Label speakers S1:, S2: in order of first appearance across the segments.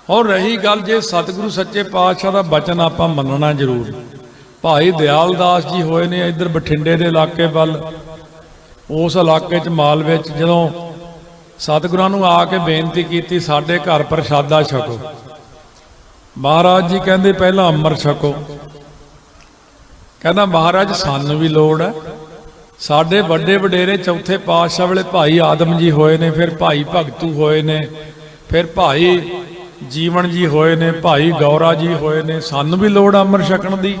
S1: और रही गल जे सतगुरु सच्चे पातशाह का बचन आपां मनना जरूर। भाई दयाल दास जी होए ने इधर बठिंडे के इलाके वल, उस इलाके च मालवे च जदों सतगुरां नूं आके बेनती की साडे घर प्रसादा छको, महाराज जी कहंदे पहला अमृत छको। कहना महाराज सानूं भी लोड़ है, साडे वड्डे वडेरे चौथे पातशाह वाले भाई आदम जी होए ने, फिर भाई भगतू होए ने, फिर भाई जीवन जी होए ने, भाई गौरा जी होए ने, सानूं भी लोड़ अमृत छकण दी।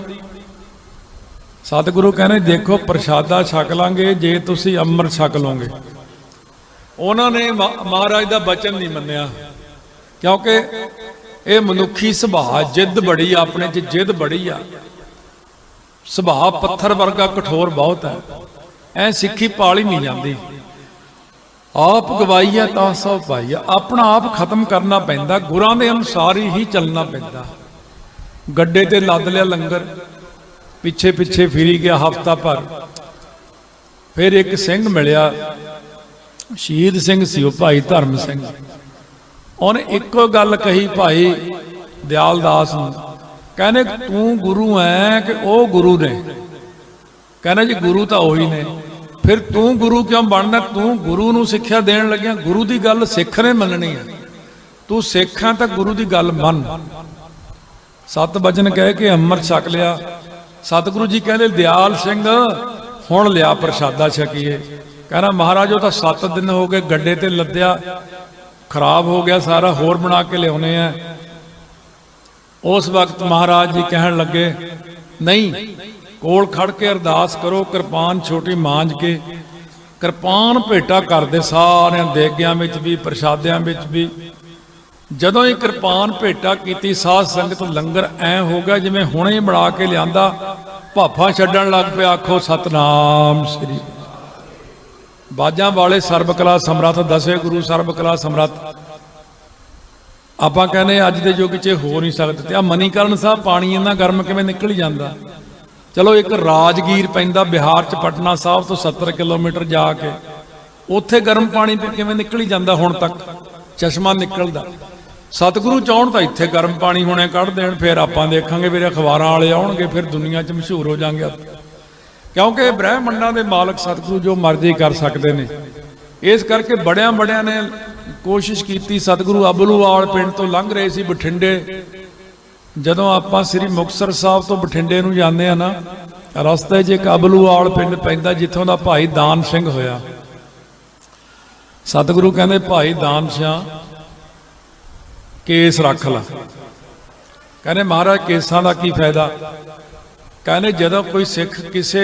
S1: सतगुरु कहने देखो प्रसादा छक लांगे जे तुसी अमृत छक लोगे। उन्होंने महाराज का बचन नहीं मन्निया, क्योंकि ये मनुखी सुभाव जिद बड़ी, अपने च जिद बड़ी आ, सुभाव पत्थर वर्गा कठोर बहुत है, ऐ सिक्खी पाली नहीं जाती। आप गवाई है तो सौ पाई है, अपना आप खत्म करना पैंदा, गुरां दे अनुसार ही चलना पैंदा। गड्डे ते लद लिया लंगर, पिछे पिछे फिरी गया हफ्ता भर, फिर एक सिंह मिलिया, शहीद सिंह सी भाई धर्म सिंह। उन्हें एको गल कही भाई दयाल दास नूं, कहने तू गुरु है कि वह गुरु ने? कहना जी गुरु तो उही ने। फिर तू गुरु क्यों बनना? तू गुरु नूं सिक्ख्या देण लग्या, गुरु की गल सिख ने मननी है, तू सिख है तो गुरु की गल मन। सत बचन कह के अमृत छक लिया। सतगुरु जी कहते दयाल सिंह हुण लिया प्रसादा छकीए। कहना महाराज वो तो 7 दिन हो गए गड्डे ते लद्या, खराब हो गया सारा, होर बना के लियाने हैं। उस वक्त महाराज जी कहन लगे नहीं, कोल खड़ के अरदास करो, कृपान छोटी मांझ के कृपान भेटा करते सारे देगियां विच भी प्रसादियां विच भी। जदों ही कृपान भेटा की साध संगत लंगर ऐ हो गया जिवें हुणे ही बना के लियांदा, भाफा छड्डण लग पे। आखो सतनाम श्री। बाजां वाले सर्ब कला समर्थ, दसे गुरु सर्ब कला समर्थ। आपां कहने अज दे युग च हो नहीं सकते। ते आ मनीकरण साहब पानी इन्ना गर्म किवें निकल ही जांदा। चलो एक राजगीर पैंदा बिहार च, पटना साहब तो 70 किलोमीटर जाके उत्थे गर्म पानी किवें निकल ही जांदा, हुण तक चश्मा निकलदा। सतगुरु चाहण तां इत्थे गर्म पानी हुणे कढ़ देण, फिर आपां देखांगे, फिर अखबारां वाले आउणगे, फिर दुनिया च मशहूर हो जांगे। क्योंकि ब्रह्मंडां दे मालक सतगुरु जो मर्जी कर सकते हैं। इस करके बड़ियां बड़ियां ने कोशिश की। सतगुरु अबलूवाल पिंड तो लंघ रहे सी बठिंडे, जदों आपां श्री मुक्तसर साहब तो बठिंडे नूं जांदे आ ना, रस्ते 'च एक अबलूवाल पिंड पैंदा जिथों दा भाई दान सिंह होया। सतगुरु कहंदे भाई दान सिंह केस रख ला। कहने महाराज केसां दा की फायदा? कहने जदों कोई सिख किसी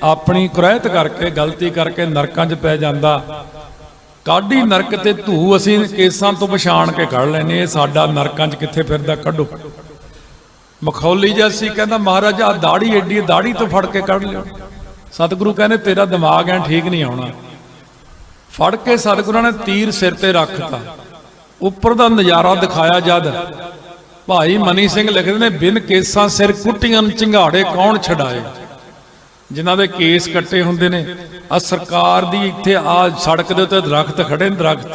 S1: अपनी कुरैत करके गलती करके नरकां 'च पै जांदा, काढ़ी नरक ते धू असीं केसां तो पछाण के कढ़ लैने, साडा नरकां 'च कित्थे फिरदा, कढ़ो। मखौली जैसी कहंदा महाराज आ दाढ़ी एडी, दाढ़ी तो फड़ के कढ़ लियो। सतगुरु कहने तेरा दिमाग है ठीक नहीं आउणा। फड़ के सतगुरु ने तीर सिर ते रखता, उपर दा नज़ारा दिखाया। जद भाई मनी सिंह लिखते ने बिन केसां सिर कुट्टियां चिंगाड़े कौन छड़ाए। जिन्हां दे केस कट्टे हुंदे ने, आ सरकार दी इत्थे आ सड़क दे उत्ते दरख्त खड़े, दरख्त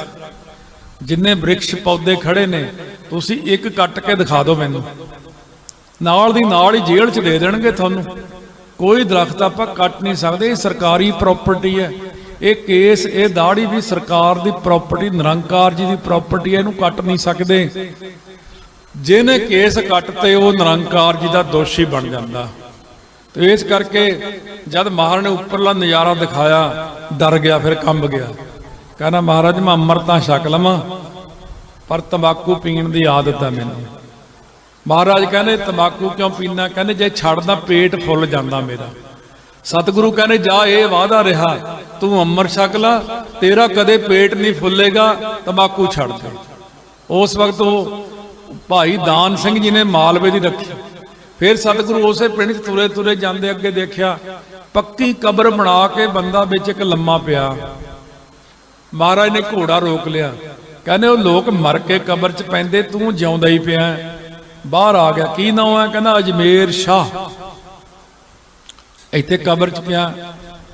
S1: जिन्ने वृक्ष पौधे खड़े ने, तुसीं एक कट के दिखा दो मैनूं, नाल दी नाल ही जेल च दे देणगे तुहानूं। कोई दरख्त आपां कट नहीं सकदे, ये सरकारी प्रॉपर्टी है। ये केस ये दाढ़ी भी सरकार दी प्रॉपर्टी, निरंकार जी दी प्रॉपर्टी है, इहनूं कट नहीं सकदे। जिहने केस कटते वो निरंकार जी का दोषी बन जाता। तो इस करके जब महाराज ने उपरला नज़ारा दिखाया, डर गया, फिर कंब गया। कहना महाराज मैं अमृतां छक लवां पर तंबाकू पीण की आदत है मैनूं। महाराज कहने तंबाकू क्यों पीना? कहने जे छड्डदा पेट फुल जांदा मेरा। सतगुरु कहने जा ये वादा रहा तू अमृत छक ला, तेरा कदे पेट नहीं फुलेगा, तंबाकू छड्ड दे। उस वक्त वो भाई दान सिंह जी ने मालवे की रखी। फिर सतगुरु उसे पिंड तुरे तुरे जाते अगे देखा पक्की कबर बना के बंदा बिच एक लम्मा पिया। महाराज ने घोड़ा रोक लिया, कहने वो लोग मर के कबर च पैंदे, तू जिउंदा ही पिया। बाहर आ गया, की नाम है? कहना अजमेर शाह। इत्थे कबर च पिया।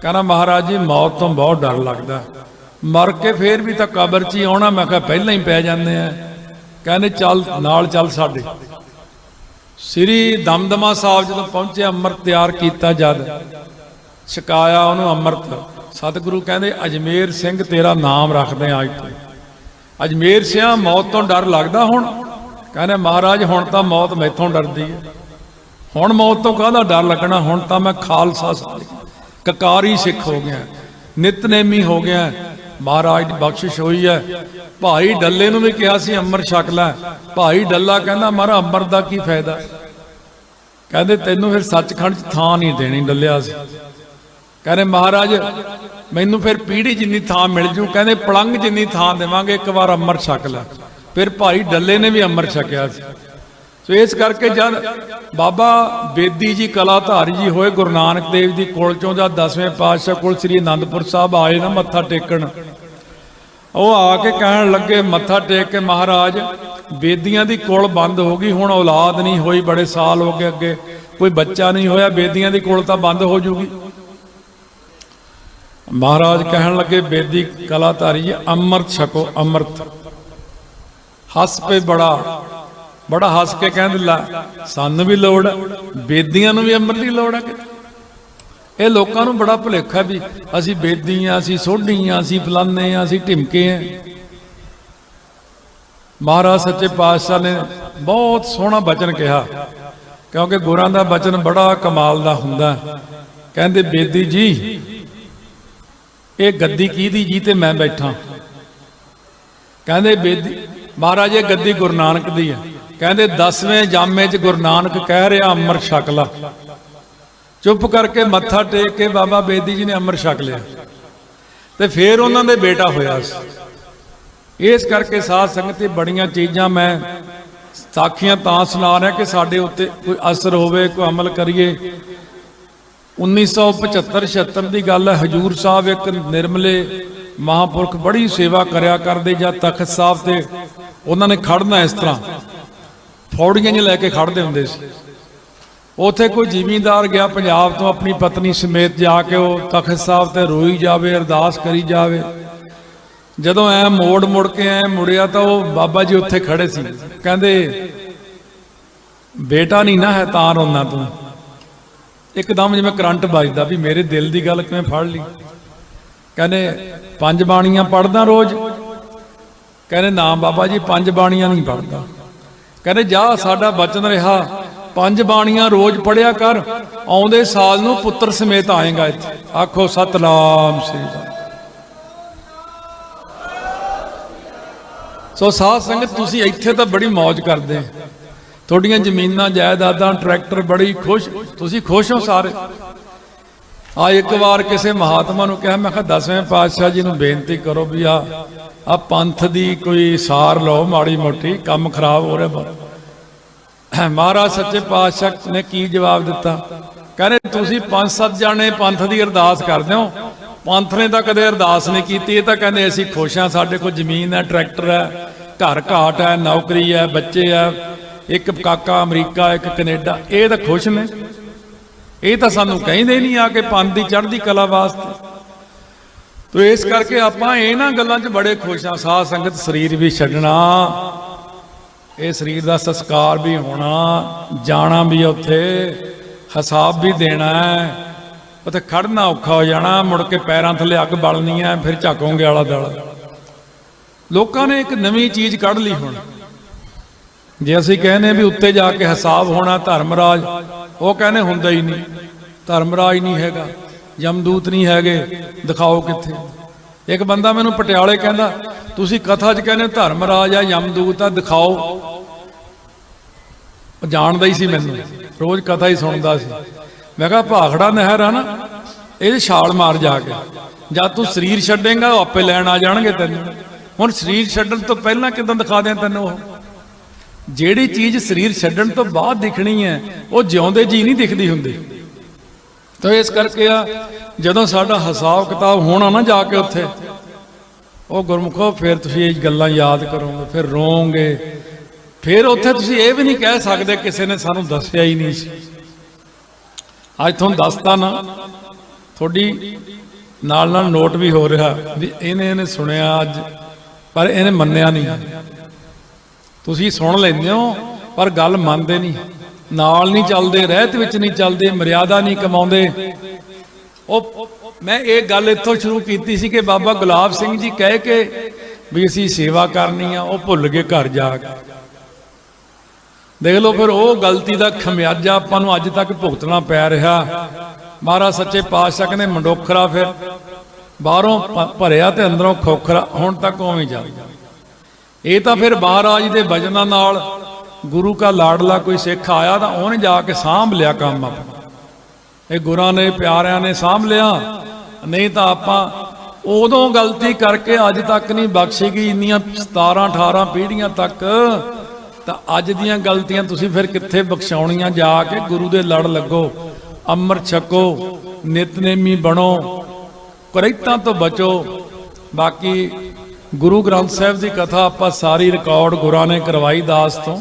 S1: कहना महाराज जी मौत तो बहुत डर लगता, मर के फिर भी तो कबर च ही आना। मैं कहा पहला ही पै जाते हैं। कहने चल नाल चल साडे। श्री दमदमा साहब जदों पहुंचे अमृत तैयार किया जद छकाया उन्होंने अमृत सतगुरु कहते अजमेर सिंह तेरा नाम रखते अज तो। अजमेर सिंह मौत तो डर लगता हुण? कहने महाराज हुण तां मौत मैथों डरदी है, हुण मौत तो काहदा डर लगना, हुण तां मैं खालसा ककारी सिख हो गया, नितनेमी हो गया। महाराज की बख्शिश हुई है। भाई डल्ले नूं भी कहा सी अमृत छक लै, भाई डल्ला कहंदा महाराज अमृत का की फायदा, कहते तैनूं फिर सचखंड च थां नहीं देनी डल्लिया सी। कहने महाराज मैनू फिर पीढ़ी जिन्नी थां मिल जू, कहते पलंग जिन्नी थां देवांगे, एक बार अमृत छक लै। फिर भाई डल्ले ने भी अमृत छकिया सी। सो इस करके जब बाबा बेदी जी कलाधारी जी होए गुरु नानक देव जी कोल चों जद 10वें पातशाह कोल श्री आनंदपुर साहब आए ना मत्था टेकण, वो आके कहन लगे मत्था टेक के महाराज बेदियां दी कोल बंद हो गई, हुण औलाद नहीं होई, बड़े साल हो गए, अगे कोई बच्चा नहीं होया, बेदियां दी कोल तां बंद हो जूगी। महाराज कहन लगे बेदी कलाधारी जी अमृत छको अमृत। हस पे बड़ा बड़ा हस के कहते ला सानू भी लोड़ है, बेदियां नूं भी अमृत की लोड़ है। ये लोगों को बड़ा भुलेखा भी असी बेदी हाँ, असी सोढ़ी हाँ, असी फलाने हाँ, असी ढिमके हैं। महाराज सच्चे पातशाह ने बहुत सोहना बचन कहा, क्योंकि गुरां दा बचन बड़ा कमाल दा हुंदा। कहंदे बेदी जी ये गद्दी किहदी जी ते मैं बैठा। कहंदे बेदी महाराज ये गद्दी गुरु नानक दी है। कहंदे 10वें जामे च गुरु नानक कह रहा अमृत छक ला। चुप करके मत्था टेक के बाबा बेदी जी ने अमृत छक लिया, तो फिर उन्होंने बेटा होया। इस करके साध संगत बड़ियां चीज़ां मैं साखियां तां सुना रहा कि साडे उत्ते कोई असर होवे, कोई अमल करिए। 1975-76 की गल है, हजूर साहब एक निर्मले महापुरख बड़ी सेवा करया करदे, जद तखत साहब ते उन्होंने खड़ना इस तरह फौड़ियां च लैके खड़ते होंदे सी। उत्थे कोई जिमींदार गया पंजाब तो अपनी पत्नी समेत जाके वो तखत साहब ते रोई जावे, अरदास करी जावे। जदों ऐ मोड़ मुड़ के ऐ मुड़िया तो वो बाबा जी उत्थे खड़े सी। कहंदे बेटा नहीं ना है तां रोना तू। एकदम जिवें करंट बजदा भी मेरे दिल की गल किवें फड़ ली। कहने 5 बाणियां पढ़दा रोज? कहने ना बाबा जी 5 बाणियां नहीं पढ़दा। कहने जा साडा बचन रहा 5 बाणियां रोज पढ़िया कर, आउंदे साल नूं पुत्र समेत आएगा इत्थे। आखो सतनाम श्री अकाल। सो साध संगत तुसीं इत्थे तां बड़ी मौज करदे, थोड़ियां जमीनां जायदादां ट्रैक्टर बड़ी खुश, तुसीं खुश हो सारे। आ एक बार किसी महात्मा नूं कहा, मैं कहा 10वें पातशाह जी नूं बेनती करो भी आ पंथ दी कोई सार लो माड़ी मोटी, काम खराब हो रहा। महाराज सच्चे पातशाह ने की जवाब दिता? कहने तुसीं 5-7 जाने पंथ की अरदास करदे हो, पंथ ने तो कदे अरदास नहीं की। ये तो कहते असीं खुश हाँ, साडे कोल जमीन है, ट्रैक्टर है, घर घाट है, नौकरी है, बच्चे है, एक काका अमरीका, एक कनेडा, ये तो खुश ने। ये तो सानू कहिंदे नहीं आके पंथ की चढ़दी कला वास्ते। तो इस करके आपां इन्हां गल्लां 'च बड़े खुश हाँ। साध संगत शरीर भी छड्डना, ये शरीर का संस्कार भी होना, जाना भी उत्थे, हिसाब भी देना है, उत्थे खड़ना औखा हो जाना, मुड़ के पैरों थले अग बलनी है, फिर झाकोंगे आला दाला। लोगों ने एक नवीं चीज़ कढ़ ली हुण। जे असीं कहने भी उत्ते जाके हिसाब होना धर्मराज, वो कहने हुंदा ही नहीं, धर्मराज नहीं हैगा, यमदूत नहीं हैगे, दिखाओ कित्थे। एक बंदा मैनूं पटियाले कहंदा तुसीं कथा च कहने धर्मराज आ यमदूत आ, दिखाओ। जानदा ही सी मैनूं, रोज़ कथा ही सुणदा सी। मैं कहा भाखड़ा नहर है ना, ये छाल मार जाके, जब तू शरीर छड्डेंगा आपे लैण आ जाणगे तैनूं। हुण शरीर छड्डण तो पहलां किदां दिखा दें तैनूं? ओह जिहड़ी चीज़ शरीर छड्डण तो बाद दिखनी है, वो जिउंदे जी नहीं दिखदी हुंदी। तो इस करके जदों साडा हिसाब किताब होना ना जाके उत्थे, वो गुरमुखो फिर तुसीं ये गल्लां याद करोगे, फिर रोओगे, फिर उत्थे तुसीं ये भी नहीं कह सकदे किसी ने सानूं दस्सिया ही नहीं सी। अज तुहानूं दसदा ना, थोड़ी नाल नाल नोट भी हो रहा भी इन्हें सुनिया अज, पर इन्हें मन्निया नहीं। ਤੁਸੀਂ ਸੁਣ ਲੈਂਦੇ ਹੋ ਪਰ ਗੱਲ ਮੰਨਦੇ ਨਹੀਂ, ਨਾਲ ਨਹੀਂ ਚੱਲਦੇ, ਰਹਿਤ ਵਿੱਚ ਨਹੀਂ ਚੱਲਦੇ, ਮਰਿਆਦਾ ਨਹੀਂ ਕਮਾਉਂਦੇ। ਉਹ ਮੈਂ ਇਹ ਗੱਲ ਇੱਥੋਂ ਸ਼ੁਰੂ ਕੀਤੀ ਸੀ ਕਿ ਬਾਬਾ ਗੁਲਾਬ ਸਿੰਘ ਜੀ ਕਹਿ ਕੇ ਵੀ ਅਸੀਂ ਸੇਵਾ ਕਰਨੀ ਆ, ਉਹ ਭੁੱਲ ਗਏ ਘਰ ਜਾ ਕੇ। ਦੇਖ ਲਓ ਫਿਰ ਉਹ ਗਲਤੀ ਦਾ ਖਮਿਆਜਾ ਆਪਾਂ ਨੂੰ ਅੱਜ ਤੱਕ ਭੁਗਤਣਾ ਪੈ ਰਿਹਾ। ਮਹਾਰਾਜ ਸੱਚੇ ਪਾਤਸ਼ਾਹ ਕਹਿੰਦੇ ਮੰਡੋਖਰਾ ਫਿਰ ਬਾਹਰੋਂ ਭਰਿਆ ਤੇ ਅੰਦਰੋਂ ਖੋਖਰਾ, ਹੁਣ ਤੱਕ ਉਵੇਂ ਚੱਲਦਾ। ਇਹ ਤਾਂ ਫਿਰ ਮਹਾਰਾਜ ਦੇ ਵਚਨਾਂ ਨਾਲ ਗੁਰੂ ਕਾ ਲਾਡਲਾ ਕੋਈ ਸਿੱਖ ਆਇਆ ਤਾਂ ਉਹਨੇ ਜਾ ਕੇ ਸਾਂਭ ਲਿਆ ਕੰਮ ਆਪਣਾ, ਇਹ ਗੁਰਾਂ ਨੇ ਪਿਆਰਿਆਂ ਨੇ ਸਾਂਭ ਲਿਆ। ਨਹੀਂ ਤਾਂ ਆਪਾਂ ਉਦੋਂ ਗਲਤੀ ਕਰਕੇ ਅੱਜ ਤੱਕ ਨਹੀਂ ਬਖਸ਼ੀ ਗਈ, ਇੰਨੀਆਂ 17-18 ਪੀੜ੍ਹੀਆਂ ਤੱਕ। ਤਾਂ ਅੱਜ ਦੀਆਂ ਗਲਤੀਆਂ ਤੁਸੀਂ ਫਿਰ ਕਿੱਥੇ ਬਖਸ਼ਾਉਣੀਆਂ? ਜਾ ਕੇ ਗੁਰੂ ਦੇ ਲੜ ਲੱਗੋ, ਅੰਮ੍ਰਿਤ ਛਕੋ, ਨਿਤਨੇਮੀ ਬਣੋ, ਕੁਰੈਤਾਂ ਤੋਂ ਬਚੋ। ਬਾਕੀ ਗੁਰੂ ਗ੍ਰੰਥ ਸਾਹਿਬ ਦੀ ਕਥਾ ਆਪਾਂ ਸਾਰੀ ਰਿਕਾਰਡ ਗੁਰਾਂ ਨੇ ਕਰਵਾਈ ਦਾਸ ਤੋਂ।